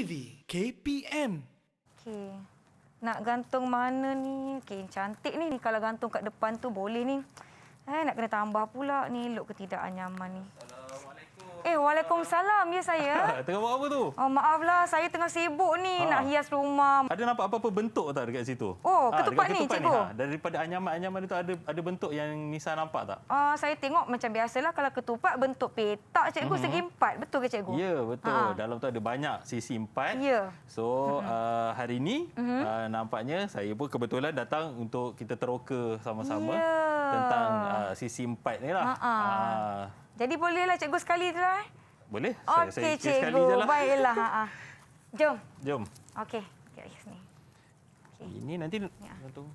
TV KPM. Okey. Nak gantung mana ni? Okey, cantik ni. Kalau gantung kat depan tu boleh ni. Nak kena tambah pula ni. Elok ke tidak nyaman ni? Waalaikumsalam. Ya, saya. Tengah buat apa tu? Oh, maaflah. Saya tengah sibuk ni nak hias rumah. Ada nampak apa-apa bentuk tak dekat situ? Oh, ketupat dekat ni, cikgu. Daripada anyaman-anyaman itu ada bentuk yang Nisa nampak tak? Saya tengok macam biasalah kalau ketupat bentuk petak, cikgu, segi empat. Betul ke, cikgu? Ya, betul. Dalam tu ada banyak sisi empat. Ya. So, hari ini nampaknya saya pun kebetulan datang untuk kita teroka sama-sama tentang sisi empat ni lah. Jadi bolehlah cikgu sekali tu lah. Boleh? Okey, sekali je cikgu. lah. Baiklah. Jom. Jom. Okey. Kat sini. Okay. Ini nanti... Ya. Assalamualaikum.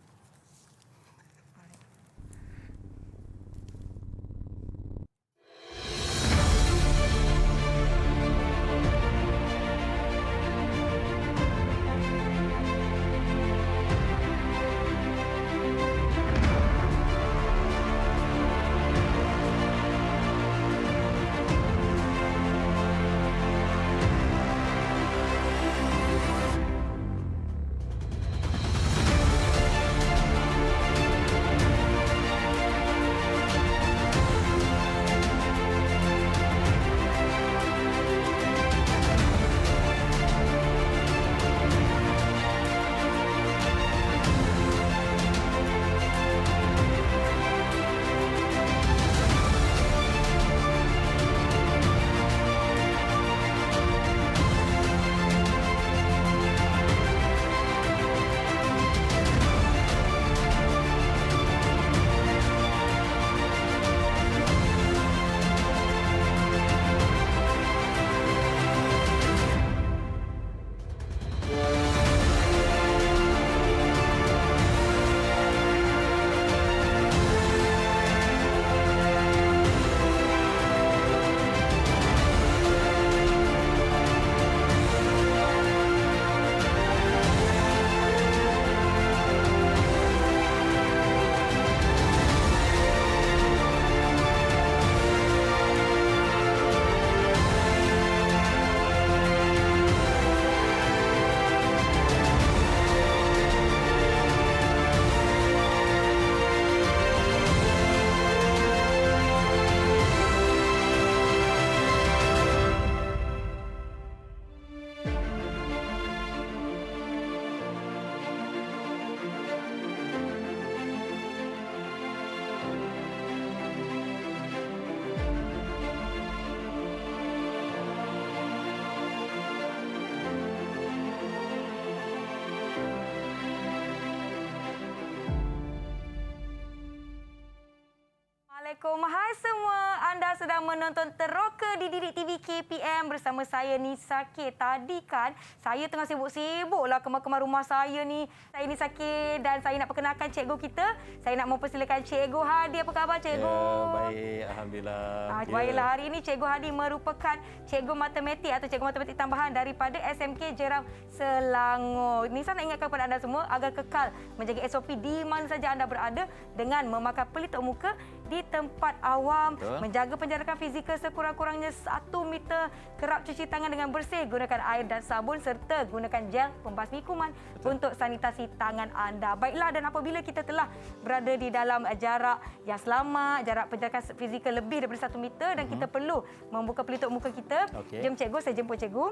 Hai semua. Anda sedang menonton Teroka di Didik TV KPM bersama saya Nisa K. Tadi kan saya tengah sibuk-sibuklah kemar-kemar rumah saya ni. Saya Nisa K dan saya nak perkenalkan cikgu kita. Saya nak mempersilakan Cikgu Hadi. Apa khabar cikgu? Ya, baik. Alhamdulillah. Baiklah, hari ini Cikgu Hadi merupakan cikgu matematik atau cikgu matematik tambahan daripada SMK Jeram Selangor. Nisa nak ingatkan kepada anda semua agar kekal menjaga SOP di mana saja anda berada dengan memakai pelitup muka di tempat awam, menjaga penjarakan fizikal sekurang-kurangnya 1 meter, kerap cuci tangan dengan bersih, gunakan air dan sabun serta gunakan gel pembasmi kuman untuk sanitasi tangan anda. Baiklah, dan apabila kita telah berada di dalam jarak yang selamat, jarak penjarakan fizikal lebih daripada 1 meter dan kita perlu membuka pelitup muka kita, jom cikgu, saya jemput cikgu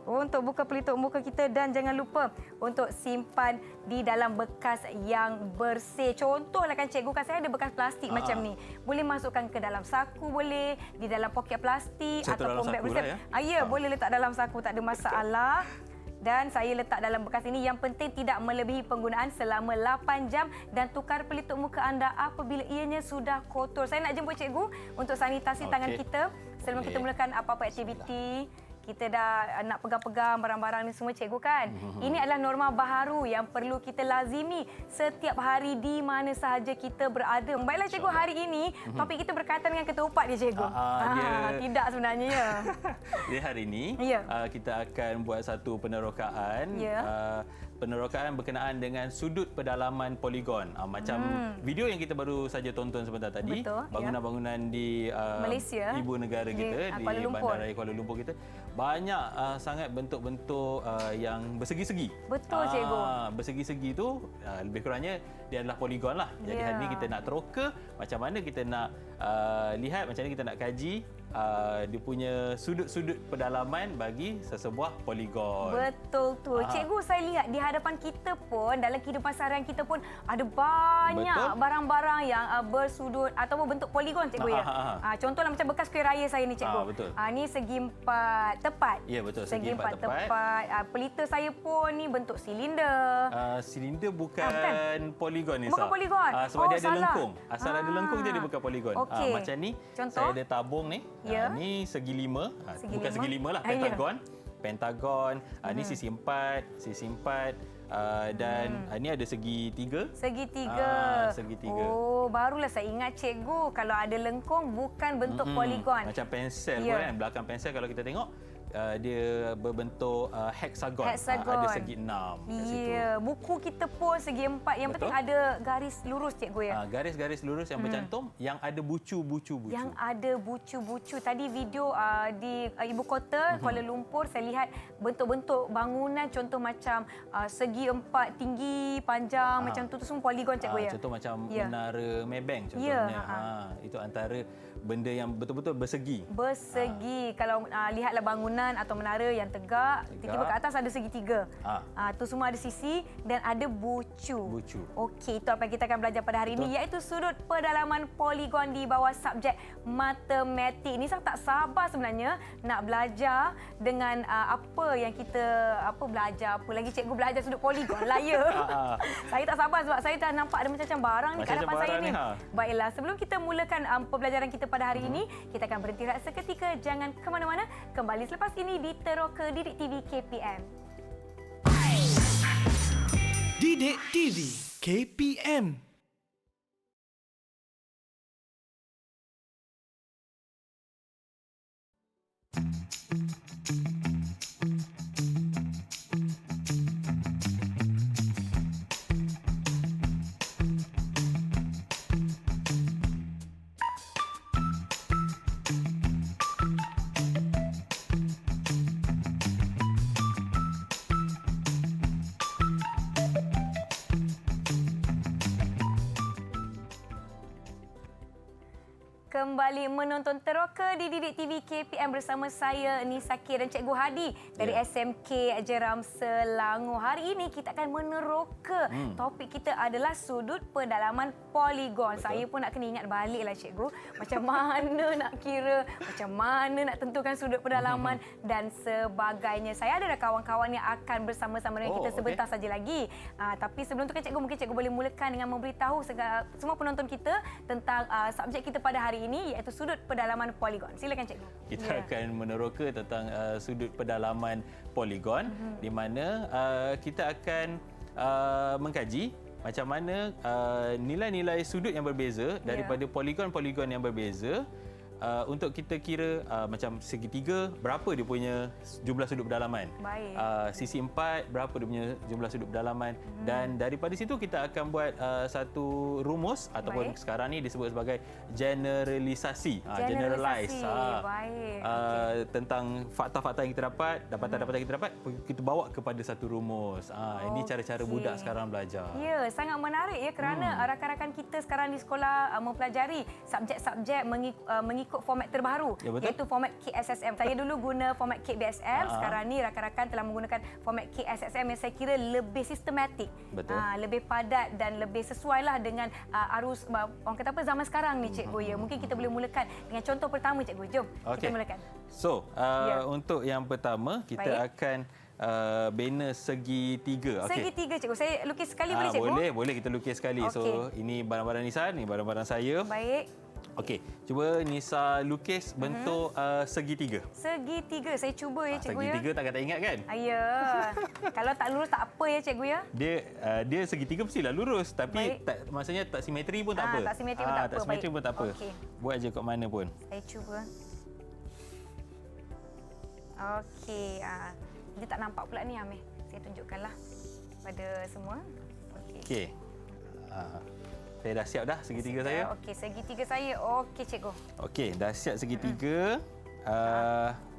untuk buka pelitup muka kita dan jangan lupa untuk simpan di dalam bekas yang bersih. Contohlah kan cikgu, kan saya ada bekas plastik macam ni. Boleh masukkan ke dalam saku, boleh di dalam poket plastik ataupun beg bersih. Ya, boleh letak dalam saku, tak ada masalah. Dan saya letak dalam bekas ini. Yang penting tidak melebihi penggunaan selama 8 jam dan tukar pelitup muka anda apabila ianya sudah kotor. Saya nak jemput cikgu untuk sanitasi tangan kita sebelum kita mulakan apa-apa aktiviti. Kita dah nak pegang-pegang barang-barang ni semua cikgu kan. Ini adalah norma baharu yang perlu kita lazimi setiap hari di mana sahaja kita berada. Baiklah cikgu, hari ini topik kita berkaitan dengan ketupat dia cikgu. Tidak sebenarnya ya. Jadi hari ini kita akan buat satu penerokaan penerokaan berkenaan dengan sudut pedalaman poligon. Macam video yang kita baru saja tonton sebentar tadi, Betul, bangunan-bangunan di Malaysia, ibu negara kita, di Kuala Lumpur. Bandaraya Kuala Lumpur kita, banyak sangat bentuk-bentuk yang bersegi-segi. Betul, cikgu. Bersegi-segi tu lebih kurangnya dia adalah poligon lah. Jadi hari ini kita nak teroka macam mana kita nak lihat, macam mana kita nak kaji dia punya sudut-sudut pedalaman bagi sesebuah poligon. Betul tu. Cikgu, saya lihat di hadapan kita pun, dalam kehidupan seharian kita pun ada banyak barang-barang yang bersudut ataupun bentuk poligon, cikgu ya. Contohlah macam bekas kuih raya saya ni, cikgu. Betul. Ni segi empat tepat. Ya, betul. Segi empat tepat. Pelita saya pun ni bentuk silinder. Silinder bukan poligon ni, Bukan poligon. sebab dia ada salah. lengkung. Asal ada lengkung dia bukan poligon. Okey. Macam ni, Contoh? saya ada tabung ni. Ya. Ni segi 5. Bukan lima. segi 5 lah, Ya. pentagon. Ni sisi 4, dan ni ada segi 3. Segi 3. Segi 3. Oh, barulah saya ingat, cikgu. Kalau ada lengkung bukan bentuk poligon. Macam pensel pun kan, belakang pensel kalau kita tengok dia berbentuk hexagon. Ada segi 6 kat situ. Ya, buku kita pun segi 4. Yang penting ada garis lurus, cikgu ya. Garis-garis lurus yang bercantum, yang ada bucu-bucu. Yang ada bucu-bucu. Tadi video di ibu kota Kuala Lumpur, saya lihat bentuk-bentuk bangunan contoh macam segi 4 tinggi, panjang, macam tu semua poligon, cikgu ya. Contoh macam Menara Maybank contohnya. Itu antara benda yang betul-betul bersegi. Kalau lihatlah bangunan atau menara yang tegak, tiba-tiba ke atas ada segitiga. Tu semua ada sisi dan ada bucu. Okey, itu apa yang kita akan belajar pada hari ini, iaitu sudut pedalaman poligon di bawah subjek matematik. Ni saya tak sabar sebenarnya nak belajar dengan apa yang kita belajar. Apa lagi cikgu belajar sudut poligon lah ya. Saya tak sabar sebab saya dah nampak ada macam-macam barang ni kat hadapan saya ni. Baiklah, sebelum kita mulakan pembelajaran kita pada hari ini, kita akan berhenti rehat seketika. Jangan ke mana-mana. Kembali selepas ini di Teroka Didik TV KPM. Didik TV KPM. Kembali menonton Teroka di Didik TV KPM bersama saya Nisa K dan Cikgu Hadi dari SMK Jeram Selangor. Hari ini kita akan meneroka. Topik kita adalah sudut pedalaman poligon. Betul. Saya pun nak kena ingat baliklah, cikgu, macam mana nak kira, macam mana nak tentukan sudut pedalaman dan sebagainya. Saya ada kawan-kawan yang akan bersama-sama dengan kita sebentar saja lagi. Tapi sebelum tu kan, cikgu, mungkin cikgu boleh mulakan dengan memberitahu semua penonton kita tentang subjek kita pada hari ini, iaitu sudut pedalaman poligon. Silakan, cikgu. Kita akan meneroka tentang sudut pedalaman poligon, di mana kita akan mengkaji macam mana nilai-nilai sudut yang berbeza daripada poligon-poligon yang berbeza. Untuk kita kira macam segitiga, berapa dia punya jumlah sudut pedalaman. Baik. Sisi 4, berapa dia punya jumlah sudut pedalaman. Dan daripada situ kita akan buat satu rumus ataupun sekarang ni disebut sebagai generalisasi. Generalize. Baik. Tentang fakta-fakta yang kita dapat, dapatan-dapatan yang kita dapat, kita bawa kepada satu rumus. Ini cara-cara budak sekarang belajar. Ya, sangat menarik ya, kerana rakan-rakan kita sekarang di sekolah mempelajari subjek-subjek mengikut format terbaru, iaitu format KSSM. Saya dulu guna format KBSM, sekarang ni rakan-rakan telah menggunakan format KSSM yang saya kira lebih sistematik, lebih padat dan lebih sesuailah dengan arus orang kata apa zaman sekarang ni, cikgu. Ya, mungkin kita boleh mulakan dengan contoh pertama, cikgu. Jom kita mulakan. So, untuk yang pertama kita akan banner segitiga. Segitiga, cikgu. Saya lukis sekali boleh, cikgu? Boleh kita lukis sekali. So, ini barang-barang Nisa, ni barang-barang saya. Baik. Okey, cuba Nisa lukis bentuk segitiga. Segitiga, saya cuba ya, cikgu. Segitiga takkan tak ingat kan? Ya. Kalau tak lurus tak apa ya, cikgu ya. Dia segitiga mestilah lurus, tapi maksudnya tak simetri pun tak apa. Tak simetri pun tak apa. Tak simetri pun tak apa. Okay. Buat je kat mana pun. Saya cuba. Okey. Dia tak nampak pula ni, Amir. Saya tunjukkanlah. pada semua. Okey. Okey. Saya dah siap dah segitiga saya. Okey, segitiga saya. Okey, cikgu. Okey, dah siap segitiga.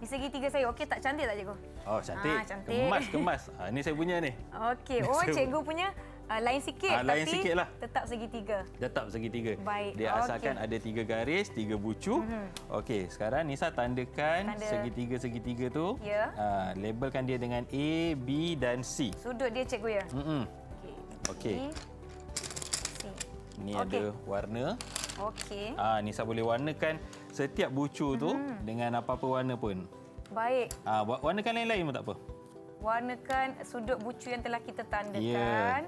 Ni segitiga saya. Okey, tak cantik tak, cikgu? Oh, cantik. Cantik. Kemas. Ini saya punya ni. Okey. Oh, cikgu punya lain sikit lain tapi sikit lah. tetap segitiga. Tetap segitiga. Baik, Dia asalkan ada 3 garis, 3 bucu. Okey, sekarang Nisa tandakan segitiga-segitiga tu. Ya. Labelkan dia dengan A, B dan C. Sudut dia, cikgu, ya? Okey. C. Ni ada warna. Okey. Nisa boleh warnakan setiap bucu tu dengan apa-apa warna pun. Baik. Warnakan lain-lain pun tak apa. Warnakan sudut bucu yang telah kita tandakan. Ya.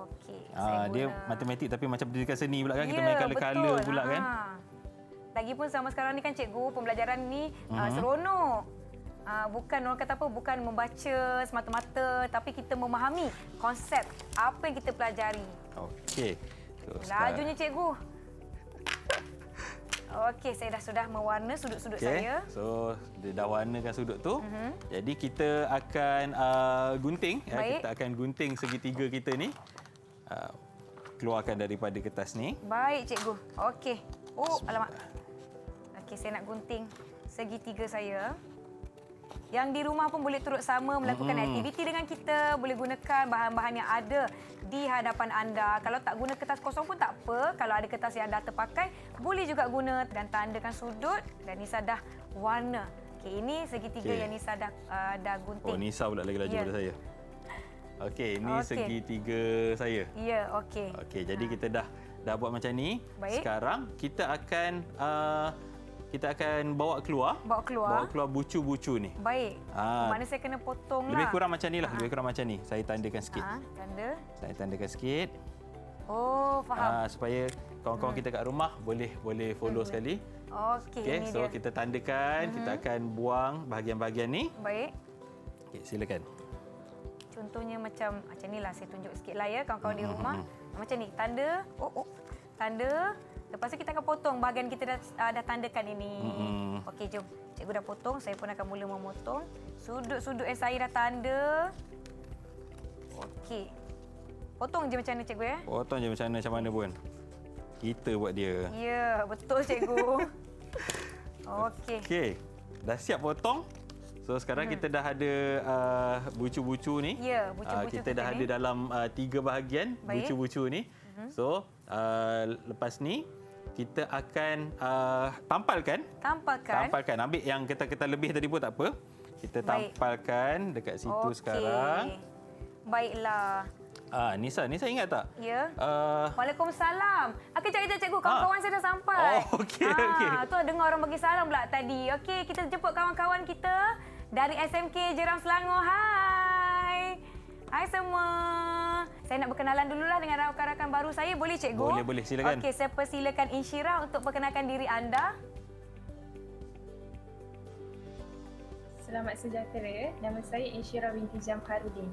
Okey. Dia matematik tapi macam pendidikan seni pula kan. Kita main colour-colour betul. pula kan. Lagipun sama sekarang ni kan, cikgu, pembelajaran ni seronok. Bukan orang kata apa, bukan membaca semata-mata tapi kita memahami konsep apa yang kita pelajari. Okey. So, Lajunya, cikgu. Okey, saya sudah mewarna sudut-sudut saya. So, dia dah warnakan sudut tu. Jadi kita akan gunting. Kita akan gunting segitiga kita ni. Keluarkan daripada kertas ni. Baik, cikgu. Okey. Oh, alamak. Okey, saya nak gunting segitiga saya. Yang di rumah pun boleh turut sama melakukan aktiviti dengan kita. Boleh gunakan bahan-bahan yang ada di hadapan anda. Kalau tak guna kertas kosong pun tak apa. Kalau ada kertas yang dah terpakai, boleh juga guna dan tandakan sudut. Dan Nisa dah warna. Okey, ini segitiga yang Nisa dah gunting. Oh, Nisa pula lagi laju pada saya. Okey, ini segitiga saya. Ya, okey. Okey, jadi kita dah buat macam ni. Baik. Sekarang kita akan bawa keluar bucu-bucu ni. Baik. Mana saya kena potong lah. Lebih kurang macam ni lah. Lebih kurang macam ni. Saya tandakan sikit. Saya tandakan sikit. Oh, faham. Supaya kawan-kawan kita kat rumah boleh follow sekali. Okey, ini so dia. kita tandakan. Kita akan buang bahagian-bahagian ni. Baik. Okey, silakan. Contohnya macam ni lah. Saya tunjuk sikit lah ya kawan-kawan di rumah. Macam ni. Tanda. Tanda. Lepas tu kita akan potong bahagian kita dah tandakan ini. Okey, jom. Cikgu dah potong. Saya pun akan mula memotong. Sudut-sudut yang saya dah tanda. Okey. Potong je macam mana, cikgu, ya? Potong je macam mana pun. Kita buat dia. Ya, betul, cikgu. Okey. Okey. Dah siap potong. So sekarang kita dah ada bucu-bucu ni. Ya, bucu-bucu kita dah ada dalam 3 bahagian bucu-bucu ni. So lepas ni kita akan tampalkan. Ambil yang ketal-ketal lebih tadi pun tak apa. Kita tampalkan dekat situ sekarang. Baiklah. Nisa ingat tak? Ya. Waalaikumsalam. Kejap cikgu, kawan-kawan saya dah sampai. Oh, okey. Tu dengar orang bagi salam pula tadi. Okey, kita jemput kawan-kawan kita dari SMK Jeram Selangor. Hai. Hai semua. Saya nak berkenalan dululah dengan rakan-rakan baru saya. Boleh, cikgu? Boleh. Silakan. Okey, saya persilakan Insyirah untuk perkenalkan diri anda. Selamat sejahtera. Nama saya Insyirah binti Jamharuddin.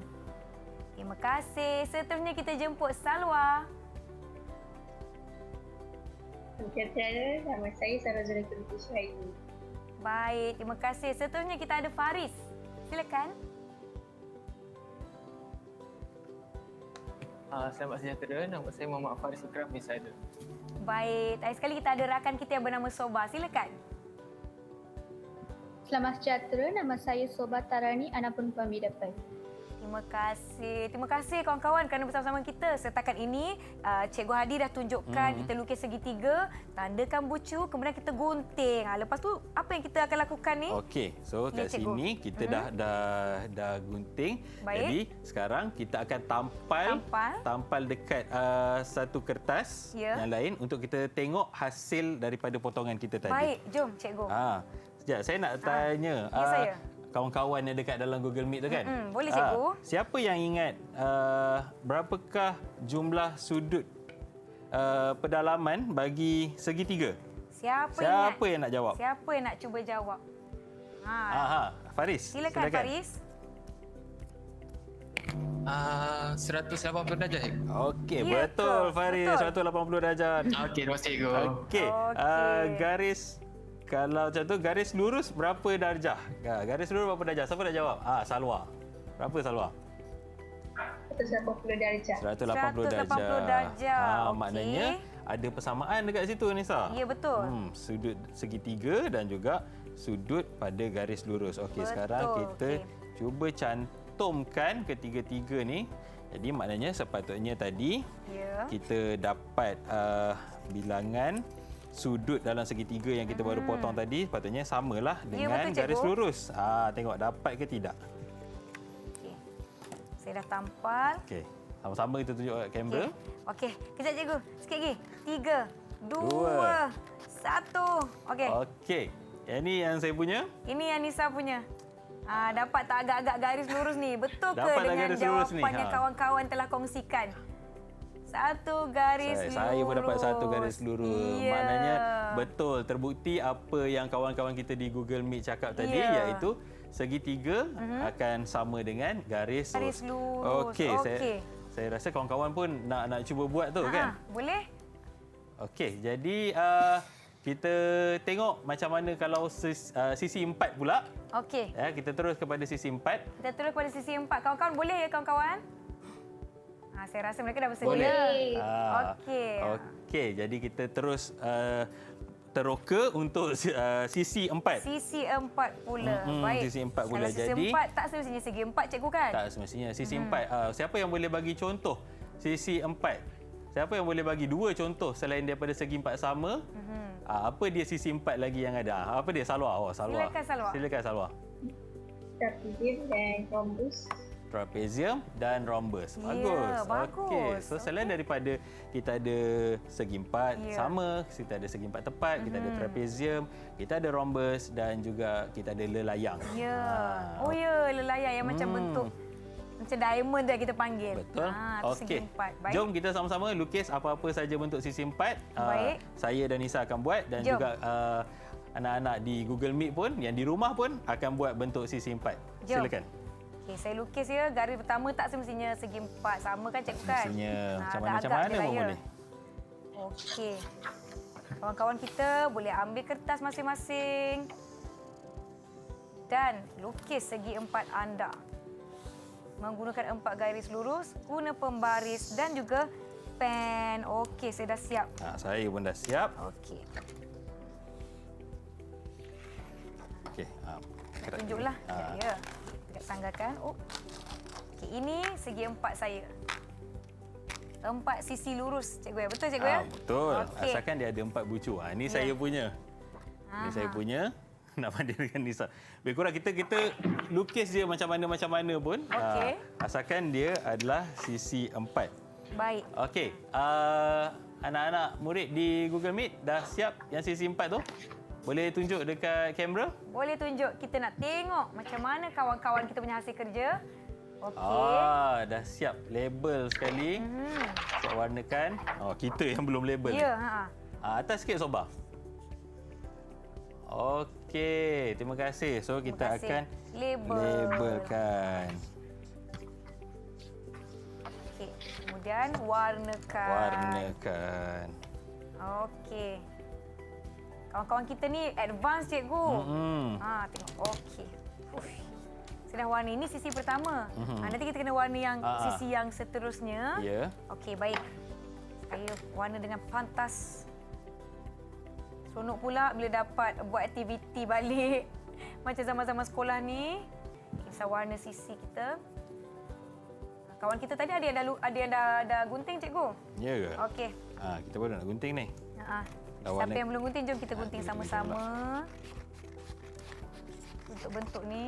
Terima kasih. Seterusnya kita jemput Salwa. Sejahtera. Nama saya Sarazura binti Syahini. Baik, terima kasih. Seterusnya kita ada Faris. Silakan. Selamat sejahtera. Nama saya Muhammad Faris Ikram bin Saidul. Baik, tadi sekali kita ada rakan kita yang bernama Soba. Silakan. Selamat sejahtera. Nama saya Soba Tarani, anak perempuan Bidapan. Terima kasih kawan-kawan kerana bersama-sama kita. Setakat ini Cikgu Hadi dah tunjukkan kita lukis segitiga, tandakan bucu, kemudian kita gunting. Lepas tu apa yang kita akan lakukan ni? Okey, so kat sini kita dah gunting. Baik. Jadi sekarang kita akan tampal dekat satu kertas yang lain untuk kita tengok hasil daripada potongan kita tadi. Baik, jom cikgu. Sekejap, saya nak tanya. Ya, saya. Kawan-kawan yang dekat dalam Google Meet tu kan? Boleh, cikgu. Siapa yang ingat berapakah jumlah sudut pedalaman bagi segitiga? Siapa yang nak jawab? Siapa yang nak cuba jawab? Faris. Silakan. Faris. 180 darjah. Okey, Ya betul ke? Faris. Betul. 180 darjah. Okey, terima kasih cikgu. Okey. Garis, kalau macam tu, garis lurus berapa darjah? Garis lurus berapa darjah? Siapa nak jawab? Salwa. Berapa Salwa? 180 darjah. 180 darjah. 180 darjah. Okey. Maknanya ada persamaan dekat situ Nisa. Ya, betul. Sudut segitiga dan juga sudut pada garis lurus. Okey, Betul. sekarang kita cuba cantumkan ketiga-tiga ni. Jadi maknanya sepatutnya tadi Ya. kita dapat bilangan sudut dalam segitiga yang kita baru potong tadi sepatutnya samalah dengan betul, cikgu. garis lurus. Tengok dapat ke tidak. Okey. Saya dah tampal. Okey. Sama-sama kita tunjuk kat kamera. Okey, kejap cikgu. Sikit lagi. 3, 2, Dua. 1. Okey. Okey. Yang ni yang saya punya. Ini yang Nisa punya. Dapat tak agak-agak garis lurus ni? Betul ke Dapat tak dengan garis lurus ni? jawapan yang kawan-kawan telah kongsikan? Satu garis lurus. Saya pun dapat satu garis lurus. Ya. Maknanya betul terbukti apa yang kawan-kawan kita di Google Meet cakap tadi, Ya. iaitu segitiga akan sama dengan garis Garis lurus. lurus. Okey, Okey. saya rasa kawan-kawan pun nak cuba buat tu kan. Boleh? Okey, jadi kita tengok macam mana kalau sisi 4 pula. Okey. Ya, kita terus kepada sisi 4. Kita terus pada sisi 4. Kawan-kawan boleh ya kawan-kawan? Saya rasa mereka dah bersedia. Boleh. Okey. Okey, jadi kita terus teroka untuk sisi 4. Sisi 4 pula. Baik. Sisi 4 pula. Kalau sisi Jadi 4 tak semestinya segi 4 cikgu kan? tak semestinya sisi 4. Siapa yang boleh bagi contoh sisi 4? Siapa yang boleh bagi 2 contoh selain daripada segi 4 sama? Apa dia sisi 4 lagi yang ada? Apa dia? Salwa. Salwa. Silakan, Salwa. Silakan Salwa. Trapezium dan rhombus. Trapezium dan rhombus. Ya, Bagus. bagus. Okey. So selain daripada kita ada segi 4 Ya. sama, kita ada segi 4 tepat, kita ada trapezium, kita ada rhombus dan juga kita ada lelayang. Ya. Oh ya, lelayar yang macam bentuk macam diamond dah kita panggil. Betul. Tu segi Okey. 4. Baik. Jom kita sama-sama lukis apa-apa saja bentuk sisi 4. Baik. Saya dan Nisa akan buat dan Jom. juga anak-anak di Google Meet pun yang di rumah pun akan buat bentuk sisi 4. Jom. Silakan. Okey, saya lukis ya. Garis pertama tak semestinya segi 4 sama kan cikgu kan? Mestinya macam agak-agak mana je lah pun ya. boleh. Okey. Kawan-kawan kita boleh ambil kertas masing-masing dan lukis segi 4 anda. Menggunakan 4 garis lurus, guna pembaris dan juga pen. Okey, saya dah siap. Saya pun dah siap. Okey. Okey. Tunjuklah. Ya. Dekat tanggakan. Okey, ini segi 4 saya. 4 sisi lurus, cikgu ya. Betul cikgu ya? Betul. Okey. Asalkan dia ada 4 bucu. Ini Ya. saya punya. Ini saya punya. Nak banding dengan Nisa. Lebih kurang kita lukis dia macam mana pun. Okey. Asalkan dia adalah sisi 4. Baik. Okey. Anak-anak murid di Google Meet dah siap yang sisi 4 tu? Boleh tunjuk dekat kamera? Boleh tunjuk. Kita nak tengok macam mana kawan-kawan kita punya hasil kerja. Okey. Dah siap label sekali. Siap warnakan. Kita yang belum label. Ya, Atas sikit Sobah. Okey, terima kasih. So kita kasih. akan labelkan. Okey. Kemudian warnakan. Okey. Kawan-kawan kita ni advance cikgu. Tengok. Okey. Saya dah warna. Ini sisi pertama. Nanti kita kena warna yang sisi yang seterusnya. Ya. Okey, baik. Saya warna dengan pantas. Seronok pula bila dapat buat aktiviti balik. Macam zaman-zaman sekolah ni. Kita warna sisi kita. Kawan kita tadi ada yang dah gunting cikgu? Ya ke? Okey. Kita baru nak gunting ni. Dah Siapa warna- yang belum gunting, jom kita gunting kita gunting sama-sama. Bentuk-bentuk ni.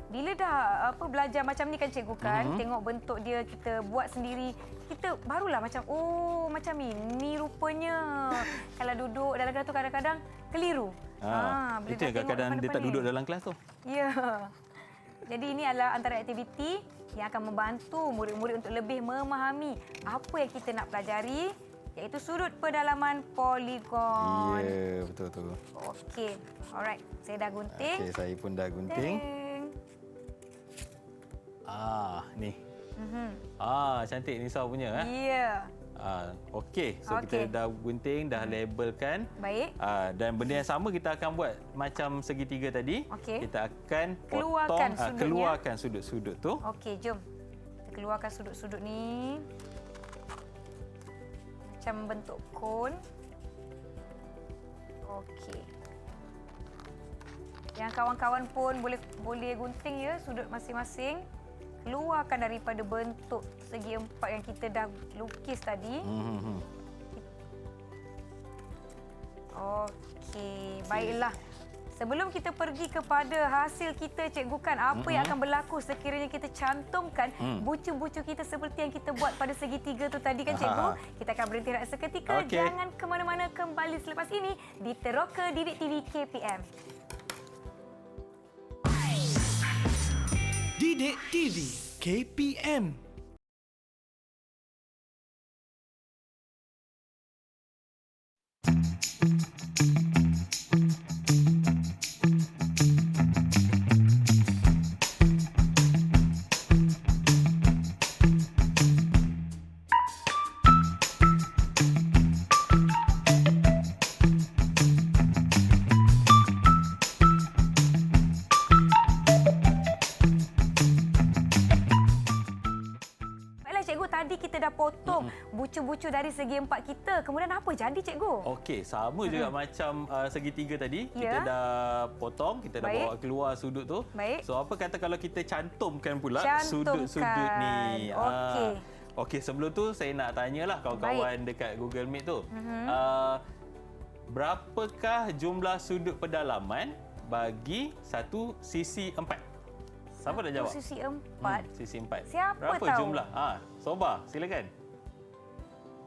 Bila dah belajar macam ni kan cikgu kan, tengok bentuk dia kita buat sendiri, kita barulah macam macam ini rupanya. Kalau duduk dalam kelas tu kadang-kadang keliru. Bila Itu dah yang tengok kadang-kadang dia tak depan-depan duduk ni. dalam kelas tu. Ya. Jadi ini adalah antara aktiviti yang akan membantu murid-murid untuk lebih memahami apa yang kita nak pelajari, iaitu sudut pedalaman poligon. Ya, betul-betul. Okey. Alright. Saya dah gunting. Okey, saya pun dah gunting. Teng. Ni. Cantik Nisa punya. Ya. Okey, so Okey. kita dah gunting, dah labelkan. Baik. Dan benda yang sama kita akan buat macam segitiga tadi. Okey. Kita akan Keluarkan potong, sudutnya. keluarkan sudut-sudut tu. Okey, jom. Kita keluarkan sudut-sudut ni. Macam bentuk kon. Okey. Yang kawan-kawan pun boleh gunting ya sudut masing-masing. Keluarkan daripada bentuk segi empat yang kita dah lukis tadi. Okey, baiklah. Sebelum kita pergi kepada hasil kita, cikgu kan, apa yang akan berlaku sekiranya kita cantumkan bucu-bucu kita seperti yang kita buat pada segitiga tu tadi kan, cikgu? Kita akan berhenti rehat seketika. Jangan ke mana-mana, kembali selepas ini di Teroka Didik TV KPM. Didik TV KPM. Tadi kita dah potong bucu-bucu dari segi empat kita. Kemudian apa jadi, cikgu? Okey, sama juga macam segitiga tadi. Kita dah potong, kita dah bawa keluar sudut tu. So apa kata kalau kita cantumkan pula sudut-sudut ni. Okey, sebelum tu saya nak tanyalah kawan-kawan dekat Google Meet tu. Berapakah jumlah sudut pedalaman bagi satu sisi empat? Siapa dah jawab? Sisi empat. Sisi empat. Siapa berapa tahu? Jumlah? Soba, silakan.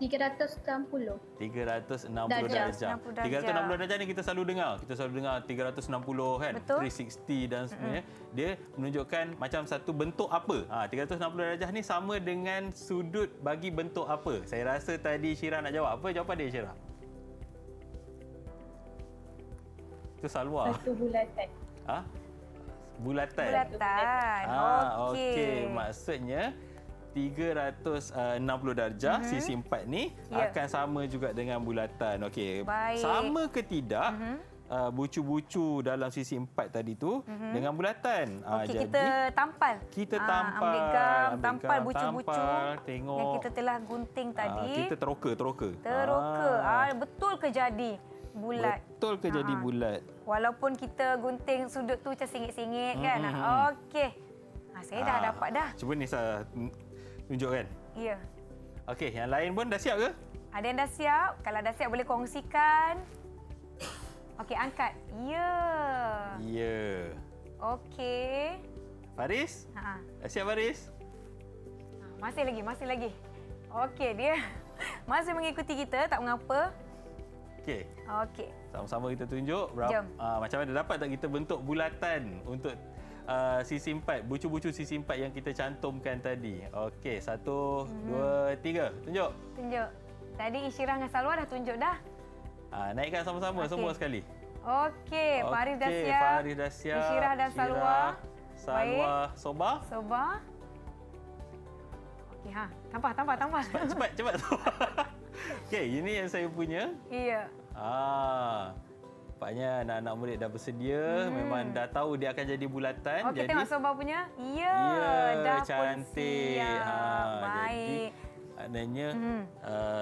360. 360 Darjah. darjah. 360 darjah ni kita selalu dengar. Kita selalu dengar 360 kan. Betul. 360 dan sebenarnya. Dia menunjukkan macam satu bentuk apa. 360 darjah ni sama dengan sudut bagi bentuk apa. Saya rasa tadi Syirah nak jawab. Apa jawapan dia, Syirah? Itu Salwa. Satu bulatan. Bulatan. Bulatan. Okey. Maksudnya 360 darjah sisi empat ni akan sama juga dengan bulatan. Okey. Sama ke tidak bucu-bucu dalam sisi empat tadi tu dengan bulatan? Okey, kita tampal. Kita tampal. Ambil gam, tampal bucu-bucu tengok yang kita telah gunting tadi. Kita teroka. Betul ke jadi bulat? Betul ke jadi bulat? Walaupun kita gunting sudut tu macam singit-singit kan. Okey. Saya dah dapat dah. Cuba Nisa tunjukkan. Ya. Okey, yang lain pun dah siap ke? Ada yang dah siap? Kalau dah siap boleh kongsikan. Okey, angkat. Ya. Ya. Okey. Faris? Dah siap Faris? Masih lagi. Okey, dia masih mengikuti kita, tak mengapa. Okey. Sama-sama kita tunjuk macam mana dapat tak kita bentuk bulatan untuk sisi empat, bucu-bucu sisi empat yang kita cantumkan tadi. Okey, 1, 2, 3. Tunjuk. Tadi Isyirah dengan Salwa dah tunjuk dah. Naikkan sama-sama semua sekali. Okey, Faris dah siap. Faris dah siap. Isyirah dan Salwa. Soba. Okey, tambah. Cepat. Okey, ini yang saya punya. Ya. Nampaknya anak-anak murid dah bersedia. Memang dah tahu dia akan jadi bulatan. Okey, jadi, tengok Soba punya. Ya, dah cantik. Pun siap. Baik. Maknanya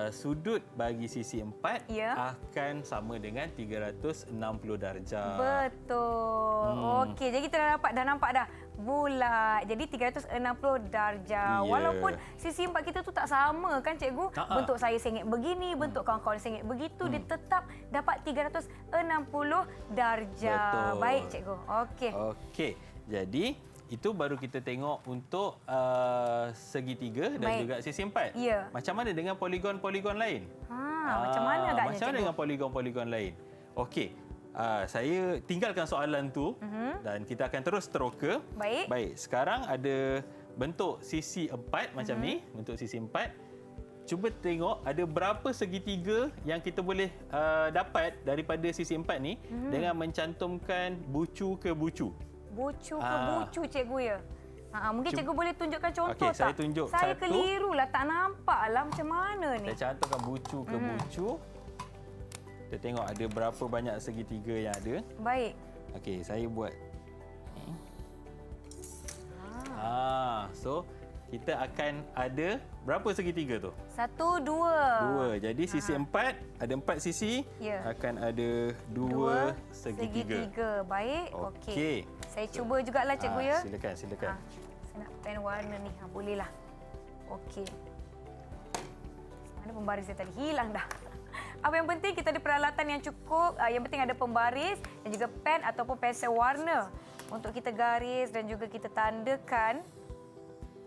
sudut bagi sisi empat akan sama dengan 360 darjah. Betul. Okey, jadi kita dah nampak dah bulat. Jadi 360 darjah. Walaupun sisi empat kita tu tak sama kan, cikgu? Bentuk saya sengit begini, bentuk kawan-kawan sengit begitu, dia tetap dapat 360 darjah. Betul. Baik, cikgu. Okey. Jadi itu baru kita tengok untuk segitiga dan juga sisi empat. Ya. Macam mana dengan poligon-poligon lain? Macam mana agaknya, Macam mana dengan poligon-poligon lain? Okey. Saya tinggalkan soalan tu dan kita akan terus teroka. Baik. Sekarang ada bentuk sisi empat macam ni, bentuk sisi empat. Cuba tengok ada berapa segitiga yang kita boleh dapat daripada sisi empat ni dengan mencantumkan bucu ke bucu. Bucu ke bucu, cikgu ya? Mungkin cikgu boleh tunjukkan contoh tak? Saya tunjuk saya satu. kelirulah, tak nampaklah macam mana ni. Saya cantumkan bucu ke bucu. Kita tengok ada berapa banyak segitiga yang ada. Baik. Okey, saya buat. So kita akan ada berapa segitiga tu? 1, 2. 2. Jadi sisi 4, ada 4 sisi, Ya. akan ada 2 segitiga. Baik. Okey. Okey. Saya cuba jugalah cikgu ya. Silakan. Saya nak pen warna ni. Bolehlah. Okey. Mana pembaris dia tadi? Hilang dah. Apa yang penting kita ada peralatan yang cukup. Yang penting ada pembaris dan juga pen ataupun pensel warna untuk kita garis dan juga kita tandakan.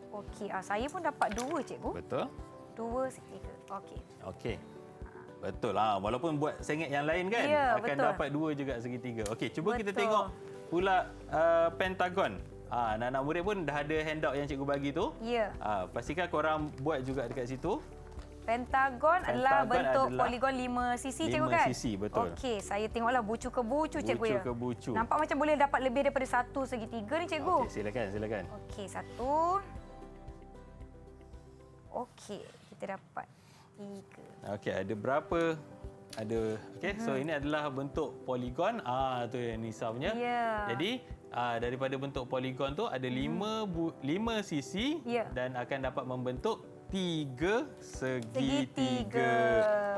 Okey, saya pun dapat 2 cikgu. Betul? 2 segitiga. Okey. Okey. Betul lah. Walaupun buat sengit yang lain kan, Ya, akan betul. dapat 2 juga segitiga. Okey, cuba kita Betul. tengok pula pentagon. Anak-anak murid pun dah ada handout yang cikgu bagi tu. Ya. Pastikan korang buat juga dekat situ. Pentagon adalah bentuk adalah poligon 5 sisi cikgu 5 kan? sisi, betul. Okey, saya tengoklah bucu ke bucu cikgu Bucu ya. ke bucu. Nampak macam boleh dapat lebih daripada 1 segitiga ni cikgu. Okey, silakan. Okey, 1. Okey, kita dapat 3. Okey, ada berapa? Okey, so ini adalah bentuk poligon. Tu yang Nisa punya. Ya. Jadi daripada bentuk poligon tu ada 5 sisi Ya. dan akan dapat membentuk 3 segitiga.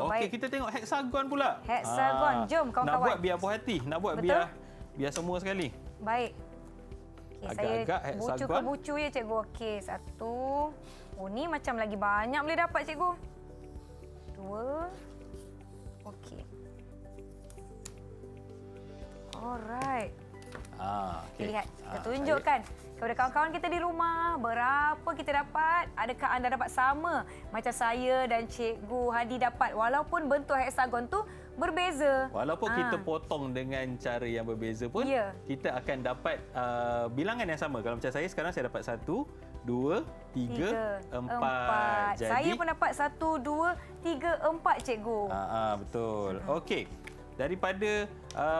Okey, Baik. kita tengok heksagon pula. Heksagon. Jom, Nak kawan-kawan. buat biar puas hati. Nak buat Betul? biar semua sekali. Baik. Okey, Agak-agak saya bucu heksagon. ke bucu ya cikgu. Okey, 1. Oh, ni macam lagi banyak boleh dapat cikgu. 2. Okey. Alright. Okey. Kita lihat, kita tunjukkan kepada kawan-kawan kita di rumah berapa kita dapat. Adakah anda dapat sama macam saya dan Cikgu Hadi dapat walaupun bentuk heksagon tu berbeza. Walaupun kita potong dengan cara yang berbeza pun, Ya. kita akan dapat bilangan yang sama. Kalau macam saya sekarang saya dapat 1, 2, 3, 4. Saya pun dapat 1, 2, 3, 4 cikgu. Betul. Okey. Daripada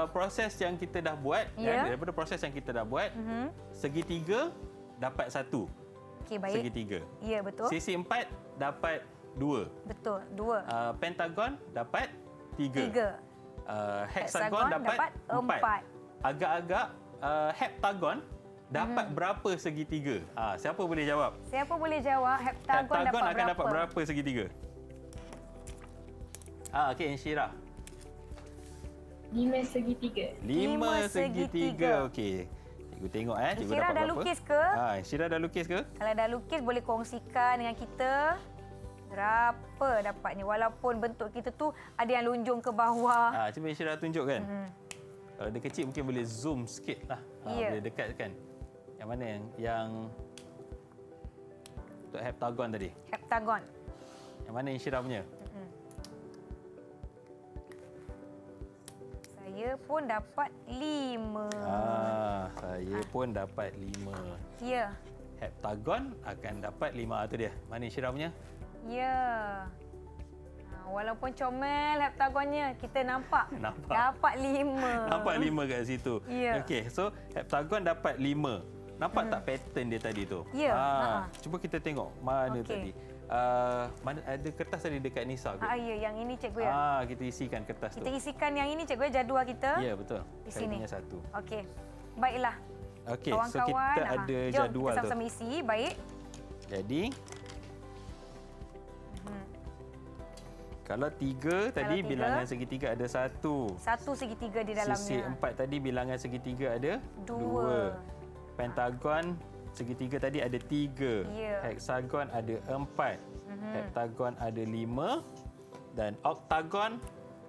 proses yang kita dah buat, Ya. daripada proses yang kita dah buat, segitiga dapat 1. Okey, baik. Segitiga. Ya, betul. Sisi 4 dapat 2. Betul, 2. Pentagon dapat 3. 3. Heksagon dapat 4. 4. Agak-agak heptagon dapat berapa segitiga? Siapa boleh jawab? Siapa boleh jawab heptagon dapat akan berapa? dapat berapa segitiga? Okey, Insyirah. 5 segitiga. 5 segitiga. segitiga. Okey. Cikgu tengok cikgu Insyirah dapat dah berapa? lukis ke? Insyirah dah lukis ke? Kalau dah lukis boleh kongsikan dengan kita berapa dapatnya walaupun bentuk kita tu ada yang lunjung ke bawah. Cuba Insyirah tunjukkan. Kalau dia kecil mungkin boleh zoom sikit lah. Ya. Boleh dekatkan. Yang mana yang untuk heptagon tadi? Heptagon. Yang mana Insyirah punya? Saya pun dapat 5. Saya pun dapat 5. Ya. Heptagon akan dapat 5. Tu dia. Mana Insyirah punya? Ya. Walaupun comel heptagonnya, kita nampak. Dapat 5. Nampak 5 kat situ. Ya. Okey, so heptagon dapat 5. Nampak tak pattern dia tadi tu? Ya. Cuba kita tengok mana Okey. tadi. Mana ada kertas tadi dekat Nisa ke? Ya, yang ini cikgu ya. Kita isikan kertas Kita tu. isikan yang ini cikgu ya, jadual kita. Ya, betul. Di Saya sini. punya satu. Okey. Baiklah. Okey, so Kawan-kawan, kita ada jom jadual kita tu. sama-sama isi. Baik. Jadi kalau 3 tadi tiga, bilangan segitiga ada 1. 1 segitiga di dalamnya. Sisi 4 tadi bilangan segitiga ada 2. Pentagon segitiga tadi ada 3. Ya. Heksagon ada 4. Heptagon ada 5. Dan oktagon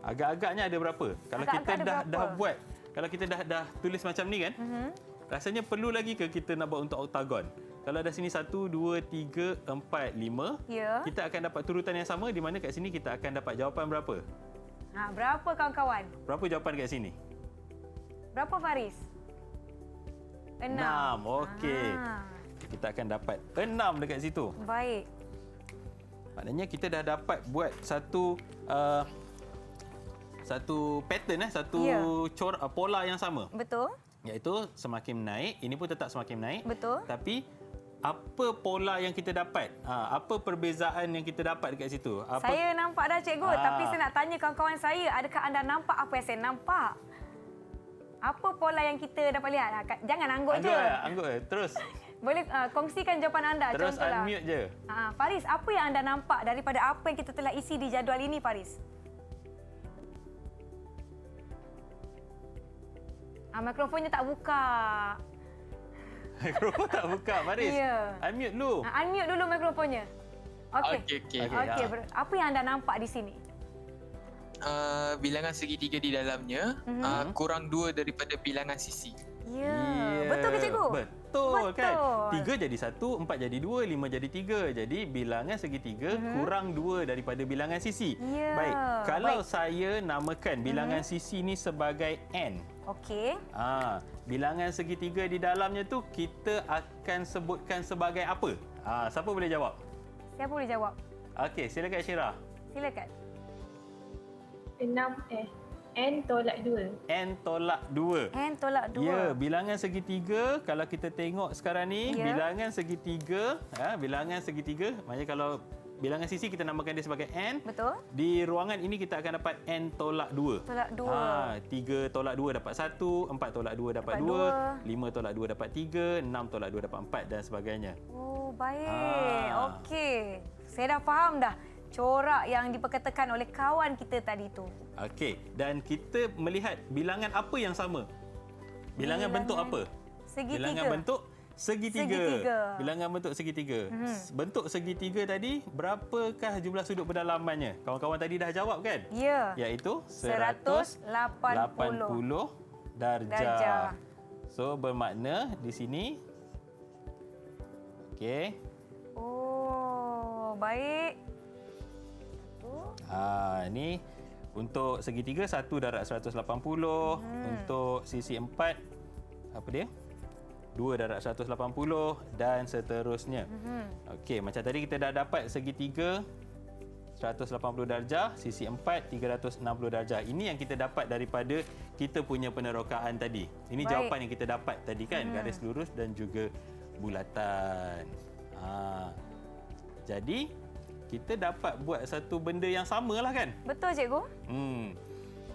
agak-agaknya ada berapa? Kalau Agak-agak kita ada dah berapa? buat, kalau kita dah tulis macam ni kan, rasanya perlu lagi ke kita nak buat untuk oktagon? Kalau ada sini 1, 2, 3, 4, 5, Ya. kita akan dapat turutan yang sama di mana kat sini kita akan dapat jawapan berapa? Berapa kawan-kawan? Berapa jawapan kat sini? Berapa Faris? 6. 6. Okey. Kita akan dapat 6 dekat situ. Baik. Maknanya kita dah dapat buat satu pattern satu Ya. pola yang sama. Betul? Iaitu semakin naik, ini pun tetap semakin naik. Betul. Tapi apa pola yang kita dapat? Apa perbezaan yang kita dapat dekat situ? Saya nampak dah cikgu, tapi saya nak tanya kawan-kawan saya, adakah anda nampak apa yang saya nampak? Apa pola yang kita dapat lihat? Jangan angguk je. Angguk. Terus. Boleh kongsikan jawapan anda. Terus Contohlah. unmute je. Faris, apa yang anda nampak daripada apa yang kita telah isi di jadual ini, Faris? Mikrofonnya tak buka. Mikrofon tak buka, Faris. Ya. Unmute dulu. Unmute dulu mikrofonnya. Okey. Okey. Okey. Apa yang anda nampak di sini? Bilangan segitiga di dalamnya kurang 2 daripada bilangan sisi. Ya. Betul ke cikgu? Betul kan? 3 jadi 1, 4 jadi 2, 5 jadi 3. Jadi bilangan segitiga kurang 2 daripada bilangan sisi. Ya. Baik. Kalau saya namakan bilangan sisi ni sebagai n. Okey. Bilangan segitiga di dalamnya tu kita akan sebutkan sebagai apa? Siapa boleh jawab? Siapa boleh jawab? Okey, silakan Syirah. Silakan. N tolak 2. N tolak 2. N tolak 2. Ya, bilangan segitiga kalau kita tengok sekarang ni, Ya. bilangan segitiga, maknanya kalau bilangan sisi kita namakan dia sebagai n. Betul. Di ruangan ini kita akan dapat n tolak 2. Tolak 2. 3 tolak 2 dapat 1, 4 tolak 2 dapat 2, 5 tolak 2 dapat 3, 6 tolak 2 dapat 4 dan sebagainya. Oh, baik. Okey. Saya dah faham dah corak yang diperkatakan oleh kawan kita tadi tu. Okey, dan kita melihat bilangan apa yang sama? Bilangan bentuk apa? Segitiga. Bilangan bentuk segitiga. Bilangan bentuk segitiga. Bentuk segitiga tadi, berapakah jumlah sudut pendalamannya? Kawan-kawan tadi dah jawab kan? Ya. Iaitu 180 darjah. So bermakna di sini. Okey. Oh, baik. Ini untuk segitiga 1 darab 180, untuk sisi 4 apa dia? 2 darab 180 dan seterusnya. Okey, macam tadi kita dah dapat segitiga 180 darjah, sisi 4 360 darjah. Ini yang kita dapat daripada kita punya penerokaan tadi. Ini Baik. jawapan yang kita dapat tadi kan, garis lurus dan juga bulatan. Jadi kita dapat buat satu benda yang samalah kan? Betul, cikgu?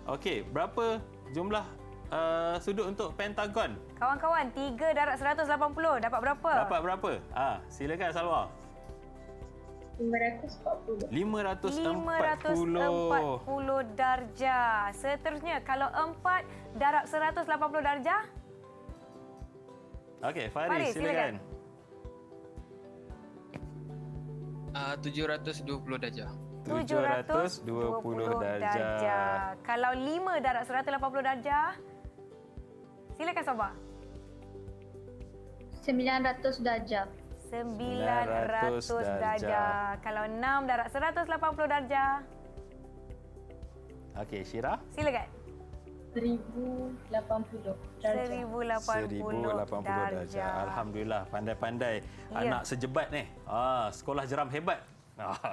Okey, berapa jumlah sudut untuk pentagon? Kawan-kawan, 3 darab 180 dapat berapa? Dapat berapa? Silakan Salwa. 540. 540 darjah. Seterusnya, kalau 4 darab 180 darjah? Okey, Faris, silakan. 720 darjah. 720 darjah. Kalau 5 darab 180 darjah? Silakan Sabah. 900 darjah. 900 darjah. Kalau 6 darab 180 darjah? Okey, Syirah. Silakan. 1080 darjah. 1080 darjah. Alhamdulillah, pandai-pandai. Ya. Anak sejebat ni. Sekolah jeram hebat.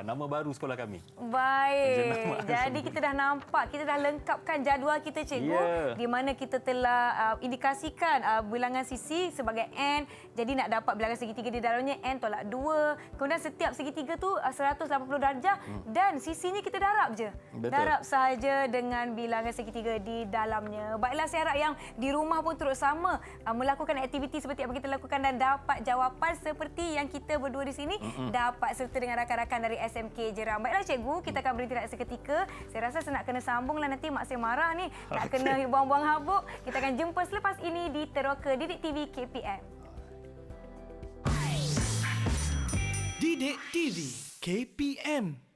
Nama baru sekolah kami. Baik. Jadi kita dah nampak, kita dah lengkapkan jadual kita, cikgu. Ya. Di mana kita telah indikasikan bilangan sisi sebagai N. Jadi nak dapat bilangan segitiga di dalamnya N tolak 2. Kemudian setiap segitiga tu 180 darjah dan sisinya kita darab je. Betul. Darab sahaja dengan bilangan segitiga di dalamnya. Baiklah, saya harap yang di rumah pun turut sama melakukan aktiviti seperti apa kita lakukan dan dapat jawapan seperti yang kita berdua di sini dapat serta dengan rakan-rakan dari SMK Jeram. Baiklah cikgu, kita akan berhenti seketika. Saya rasa saya nak kena sambunglah nanti mak saya marah ni. Nak kena buang-buang habuk. Kita akan jumpa selepas ini di Teroka Didik TV KPM. Didik TV KPM.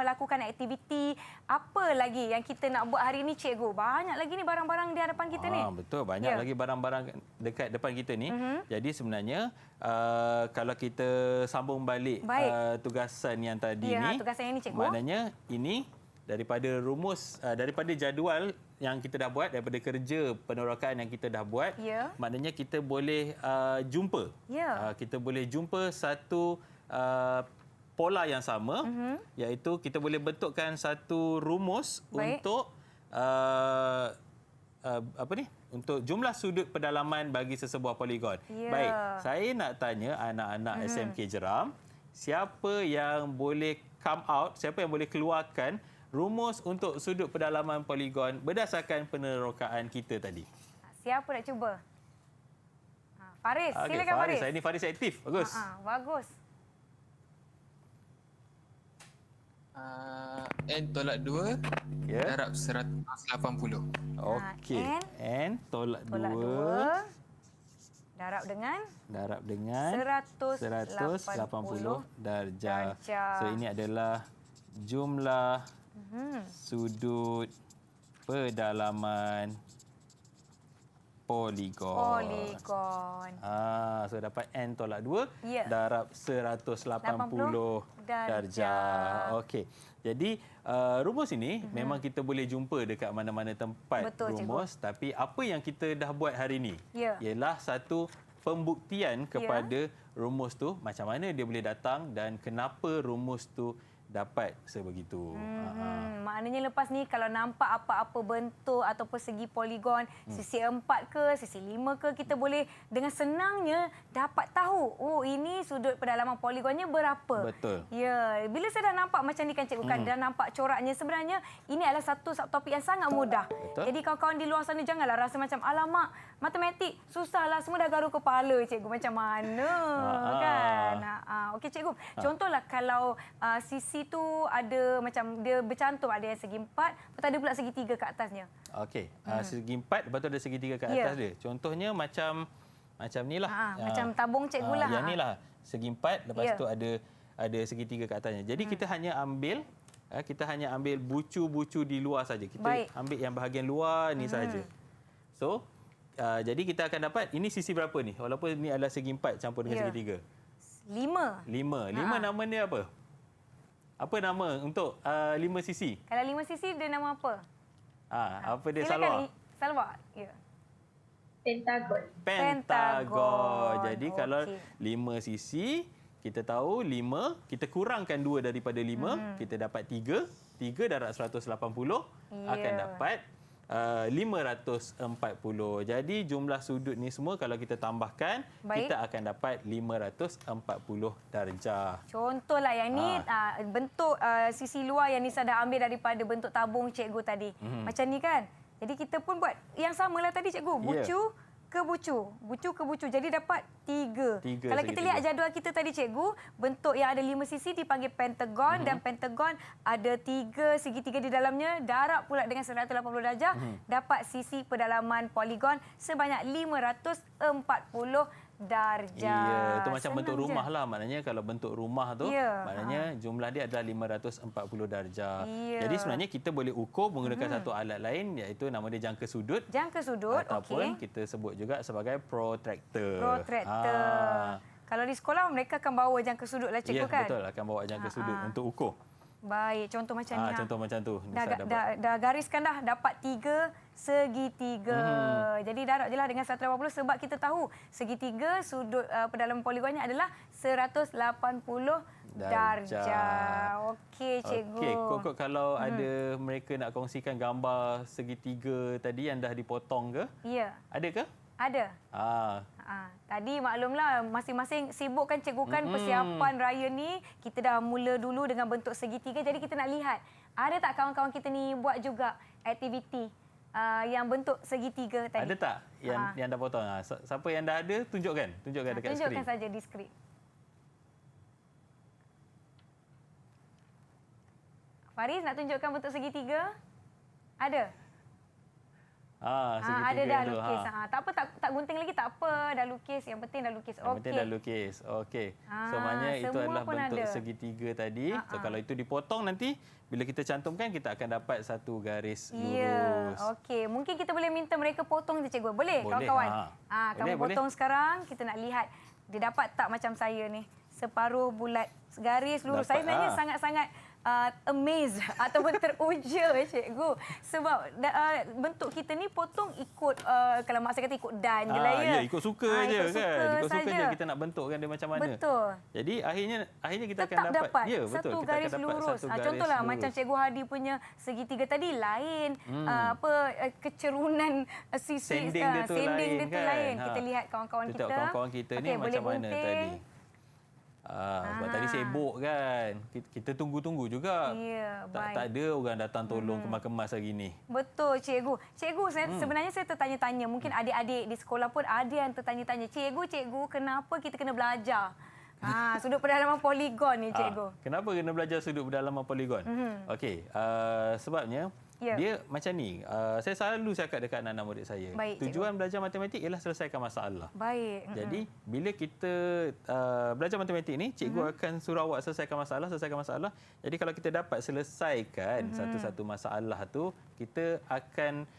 Lakukan aktiviti apa lagi yang kita nak buat hari ini, cikgu? Banyak lagi ni barang-barang di hadapan kita ni. Betul, banyak lagi barang-barang dekat depan kita ni. Jadi sebenarnya kalau kita sambung balik tugasan yang tadi ni, tugasan yang ni, cikgu. maknanya ini daripada rumus, daripada jadual yang kita dah buat, daripada kerja penerokaan yang kita dah buat, maknanya kita boleh jumpa. Kita boleh jumpa satu pola yang sama, iaitu kita boleh bentukkan satu rumus untuk untuk jumlah sudut pedalaman bagi sesebuah poligon. Baik, saya nak tanya anak-anak SMK Jeram, siapa yang boleh come out, siapa yang boleh keluarkan rumus untuk sudut pedalaman poligon berdasarkan penerokaan kita tadi? Siapa nak cuba? Faris, silakan Faris. Ini Faris aktif. Bagus. Bagus. N tolak 2 darab 180. Okey. N tolak 2 darab dengan 180 darjah. So ini adalah jumlah sudut pedalaman poligon. So dapat N tolak 2 darab 180 darjah. Okey. Jadi rumus ini memang kita boleh jumpa dekat mana-mana tempat. Betul, rumus. Cikgu. Tapi apa yang kita dah buat hari ini ialah satu pembuktian kepada rumus tu, macam mana dia boleh datang dan kenapa rumus tu dapat sebegitu. Maknanya lepas ni kalau nampak apa-apa bentuk ataupun segi poligon, sisi 4 ke, sisi 5 ke, kita boleh dengan senangnya dapat tahu, oh ini sudut pedalaman poligonnya berapa. Betul. Ya, bila saya dah nampak macam ni kan cikgu kan, dah nampak coraknya, sebenarnya ini adalah satu subtopik yang sangat mudah. Betul. Jadi kawan-kawan di luar sana janganlah rasa macam alamak, matematik susahlah, semua dah garu kepala cikgu, macam mana kan. Okey cikgu, contohlah kalau sisi tu ada macam dia bercantum, ada yang segi 4, lepas tu ada pula segi 3 ke atasnya. Okey, segi 4 lepas tu ada segi 3 ke atas dia. Contohnya macam nilah. Macam tabung cikgu lah. Yang nilah segi 4 lepas tu ada segi 3 ke atasnya. Jadi kita hanya ambil bucu-bucu di luar saja. Kita ambil yang bahagian luar ni saja. So jadi kita akan dapat ini sisi berapa ni? Walaupun ni adalah segi 4 campur dengan segi 3. 5. 5 nama dia apa? Apa nama untuk 5 sisi? Kalau 5 sisi dia nama apa? Apa dia? Silakan Salwa. Ya. Pentagon. Jadi kalau 5 sisi, kita tahu 5, kita kurangkan 2 daripada 5, kita dapat 3. 3 darab 180 akan dapat 540. Jadi jumlah sudut ni semua kalau kita tambahkan, kita akan dapat 540 darjah. Contohlah yang ni bentuk sisi luar yang Nisa dah ambil daripada bentuk tabung cikgu tadi. Macam ni kan. Jadi kita pun buat yang samalah tadi cikgu. Bucu ke bucu. Jadi dapat 3. Kalau kita lihat jadual kita tadi cikgu, bentuk yang ada 5 sisi dipanggil pentagon dan pentagon ada 3 segitiga di dalamnya, darab pula dengan 180 darjah, dapat sisi pedalaman poligon sebanyak 540 darjah. Itu macam bentuk rumah lah. Maknanya kalau bentuk rumah tu, maknanya jumlah dia adalah 540 darjah. Jadi sebenarnya kita boleh ukur menggunakan satu alat lain, iaitu nama dia jangka sudut. Jangka sudut, ataupun kita sebut juga sebagai protractor. Kalau di sekolah mereka akan bawa jangka sudut lah cikgu kan? Betul, akan bawa jangka sudut untuk ukur. Baik, contoh macam ni. Contoh macam tu. Dah gariskan dah, dapat 3 segitiga. Jadi darab je lah dengan 180 sebab kita tahu segitiga sudut pedalaman poligonnya adalah 180 darjah. Okey cikgu. Okey, kok kalau ada mereka nak kongsikan gambar segitiga tadi yang dah dipotong ke? Ya. Ada ke? Ada. Tadi maklumlah masing-masing sibuk kan cikgu kan persiapan raya ni. Kita dah mula dulu dengan bentuk segitiga. Jadi kita nak lihat ada tak kawan-kawan kita ni buat juga aktiviti yang bentuk segitiga tadi. Ada tak yang dah potong? Siapa yang dah ada tunjukkan dekat skrin. Tunjukkan saja di skrin. Faris nak tunjukkan bentuk segitiga? Ada? Ada dah lukis. Tak apa, tak gunting lagi tak apa. Dah lukis. Yang penting dah lukis. Yang penting dah lukis. Okey. So maknanya itu adalah bentuk segitiga tadi. So kalau itu dipotong nanti bila kita cantumkan kita akan dapat satu garis lurus. Ya. Okey. Mungkin kita boleh minta mereka potong je cikgu. Boleh kawan-kawan? Kamu potong sekarang. Kita nak lihat dia dapat tak macam saya ni. Separuh bulat, garis lurus. Saya sebenarnya sangat-sangat amazed ataupun teruja cikgu sebab bentuk kita ni potong ikut kalau mak saya kata ikut dan je lah ya. Ya, ikut suka je ikut kan. Ikut suka saja. je kita nak bentukkan dia macam mana. Betul. Jadi akhirnya kita Tetap akan dapat ya, betul, satu kita garis akan dapat lurus. satu garis Contohlah lurus. macam Cikgu Hadi punya segitiga tadi lain. Kecerunan sisi Sending dia tu lain kan. lain. Kita lihat kawan-kawan kita. Kita kawan-kawan kita ni Okey, boleh macam mana gunting. tadi. Sebab tadi sibuk kan. Kita tunggu-tunggu juga. Ya, baik. Tak ada orang datang tolong kemas-kemas hari ni. Betul, cikgu. Cikgu, sebenarnya saya tertanya-tanya. Mungkin adik-adik di sekolah pun ada yang tertanya-tanya. Cikgu, kenapa kita kena belajar? Sudut pendalaman poligon ni, cikgu. Kenapa kena belajar sudut pendalaman poligon? Okey, sebabnya dia macam ni. Saya selalu cakap dekat anak-anak murid saya. Baik, tujuan belajar matematik ialah selesaikan masalah. Baik. Jadi bila kita belajar matematik ni, cikgu akan suruh awak selesaikan masalah. Jadi kalau kita dapat selesaikan satu-satu masalah tu, kita akan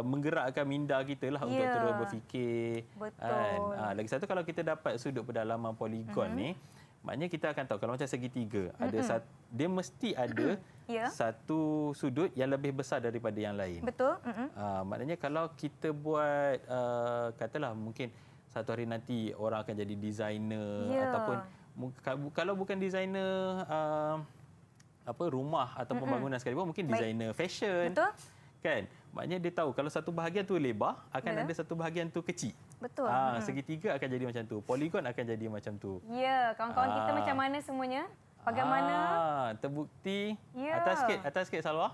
menggerakkan minda kita lah untuk terus berfikir. Betul. Lagi satu, kalau kita dapat sudut pendalaman poligon ni, maknanya kita akan tahu kalau macam segitiga, ada dia mesti ada satu sudut yang lebih besar daripada yang lain. Betul. Maknanya kalau kita buat katalah mungkin satu hari nanti orang akan jadi designer ataupun kalau bukan designer rumah ataupun bangunan sekalipun, mungkin designer fashion. Betul. Kan? Maknanya dia tahu kalau satu bahagian tu lebar, akan ada satu bahagian tu kecil. Betul. Segitiga akan jadi macam tu. Poligon akan jadi macam tu. Ya, kawan-kawan kita macam mana semuanya? Bagaimana? Terbukti. Ya. Atas sikit Salwa.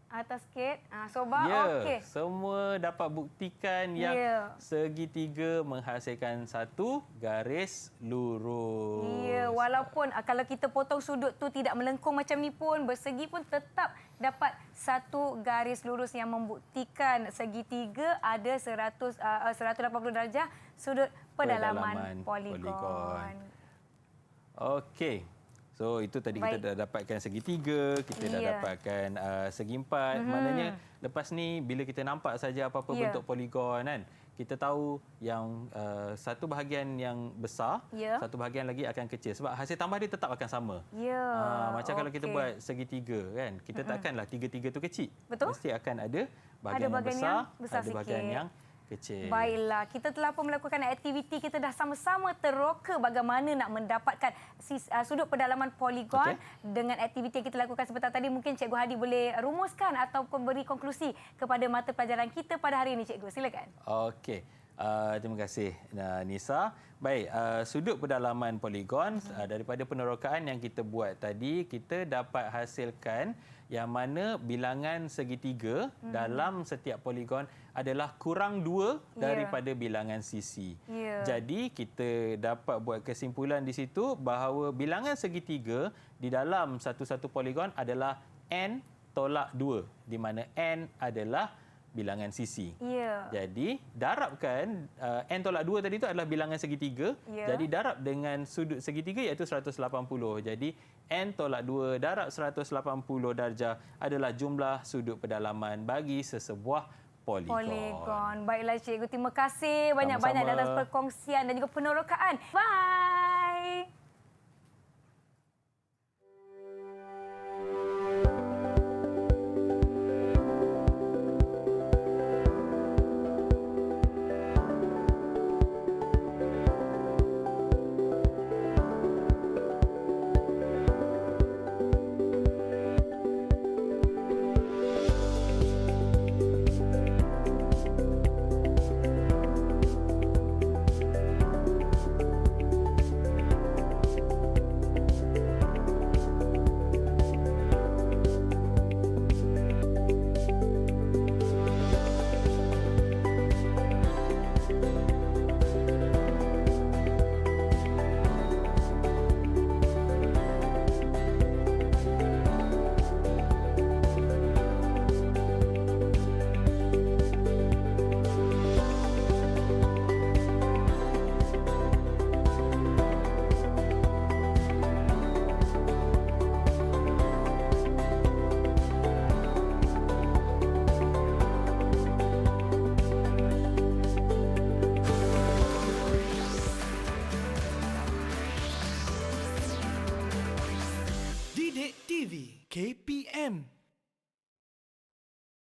Atas sikit. Sobat, Ya, okey. semua dapat buktikan yang segitiga menghasilkan satu garis lurus. Ya, walaupun kalau kita potong sudut tu tidak melengkung macam ni pun, bersegi pun tetap dapat satu garis lurus yang membuktikan segitiga ada 180 darjah sudut pendalaman poligon. Okey. So itu tadi kita dah dapatkan segitiga, kita dah dapatkan segi empat. Maknanya lepas ni bila kita nampak saja apa-apa bentuk poligon kan, kita tahu yang satu bahagian yang besar, satu bahagian lagi akan kecil sebab hasil tambah dia tetap akan sama. Macam kalau kita buat segitiga kan, kita takkanlah tiga-tiga tu kecil. Betul. Mesti akan ada bahagian yang besar, ada bahagian sikit. yang kecil. Baiklah, kita telah pun melakukan aktiviti, kita dah sama-sama teroka bagaimana nak mendapatkan sudut pendalaman poligon dengan aktiviti yang kita lakukan sebentar tadi. Mungkin Cikgu Hadi boleh rumuskan ataupun beri konklusi kepada mata pelajaran kita pada hari ini, Cikgu. Silakan. Okey. Terima kasih Nisa. Baik, sudut pendalaman poligon daripada penerokaan yang kita buat tadi, kita dapat hasilkan yang mana bilangan segitiga dalam setiap poligon adalah kurang 2 daripada bilangan sisi. Jadi kita dapat buat kesimpulan di situ bahawa bilangan segitiga di dalam satu-satu poligon adalah n tolak 2, di mana n adalah bilangan sisi. Jadi darabkan n tolak 2 tadi itu adalah bilangan segitiga. Jadi darab dengan sudut segitiga iaitu 180. Jadi n tolak 2 darab 180 darjah adalah jumlah sudut pendalaman bagi sesebuah poligon. Baiklah cikgu, terima kasih banyak-banyak atas perkongsian dan juga penerokaan. Bye.